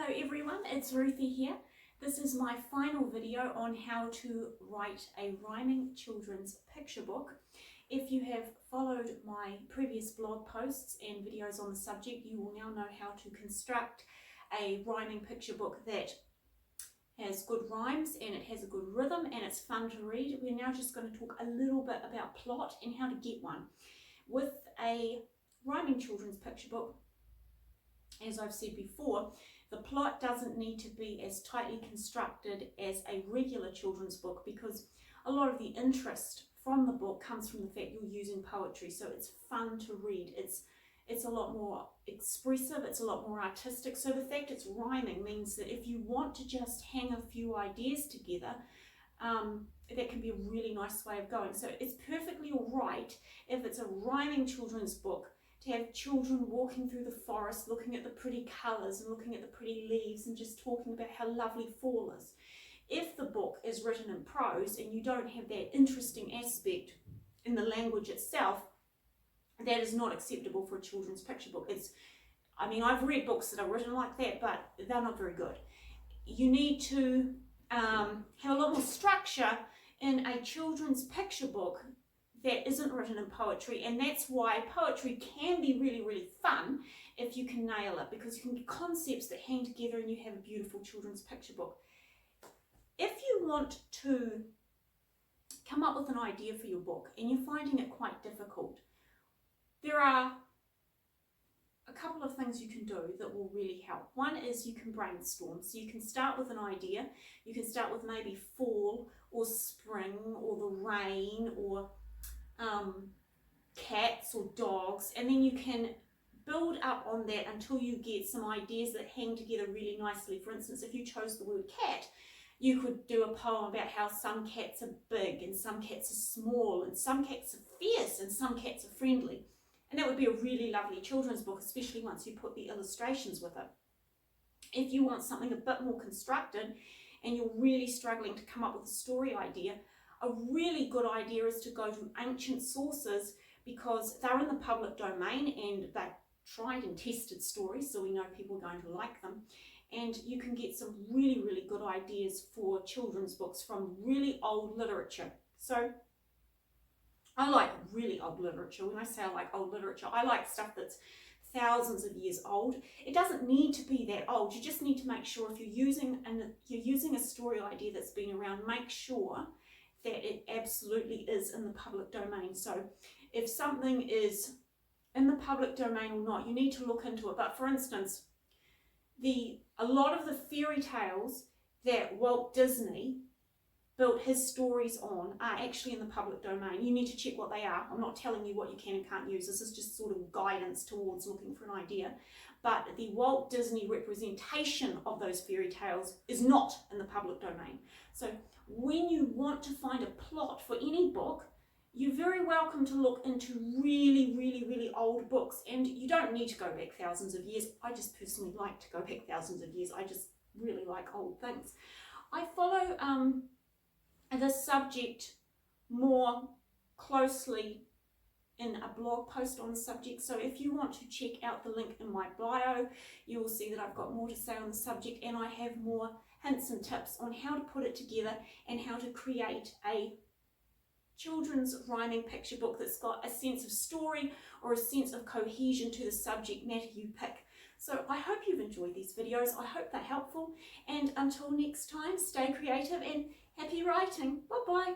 Hello everyone, it's Ruthie here. This is my final video on how to write a rhyming children's picture book. If you have followed my previous blog posts and videos on the subject, you will now know how to construct a rhyming picture book that has good rhymes and it has a good rhythm and it's fun to read. We're now just going to talk a little bit about plot and how to get one. With a rhyming children's picture book, as I've said before, the plot doesn't need to be as tightly constructed as a regular children's book because a lot of the interest from the book comes from the fact you're using poetry, so it's fun to read. It's a lot more expressive, it's a lot more artistic, so the fact it's rhyming means that if you want to just hang a few ideas together, that can be a really nice way of going. So it's perfectly alright if it's a rhyming children's book to have children walking through the forest, looking at the pretty colours and looking at the pretty leaves and just talking about how lovely fall is. If the book is written in prose and you don't have that interesting aspect in the language itself, that is not acceptable for a children's picture book. I've read books that are written like that, but they're not very good. You need to have a lot more structure in a children's picture book that isn't written in poetry, and that's why poetry can be really, really fun if you can nail it, because you can get concepts that hang together and you have a beautiful children's picture book. If you want to come up with an idea for your book and you're finding it quite difficult, there are a couple of things you can do that will really help. One is you can brainstorm. So you can start with an idea. You can start with maybe fall or spring or the rain or cats or dogs, and then you can build up on that until you get some ideas that hang together really nicely. For instance, if you chose the word cat, you could do a poem about how some cats are big and some cats are small and some cats are fierce and some cats are friendly. And that would be a really lovely children's book, especially once you put the illustrations with it. If you want something a bit more constructed and you're really struggling to come up with a story idea, a really good idea is to go to ancient sources because they're in the public domain and they're tried and tested stories, so we know people are going to like them. And you can get some really, really good ideas for children's books from really old literature. So I like really old literature. When I say I like old literature, I like stuff that's thousands of years old. It doesn't need to be that old. You just need to make sure if you're using a story idea that's been around, make sure that it absolutely is in the public domain. So if something is in the public domain or not, you need to look into it. But for instance, a lot of the fairy tales that Walt Disney built his stories on are actually in the public domain. You need to check what they are. I'm not telling you what you can and can't use. This is just sort of guidance towards looking for an idea. But the Walt Disney representation of those fairy tales is not in the public domain. So when you want to find a plot for any book, you're very welcome to look into really, really, really old books. And you don't need to go back thousands of years. I just personally like to go back thousands of years. I just really like old things. I follow this subject more closely in a blog post on the subject. So if you want to check out the link in my bio, you will see that I've got more to say on the subject and I have more hints and tips on how to put it together and how to create a children's rhyming picture book that's got a sense of story or a sense of cohesion to the subject matter you pick. So I hope you've enjoyed these videos. I hope they're helpful, and until next time, stay creative and happy writing. Bye bye.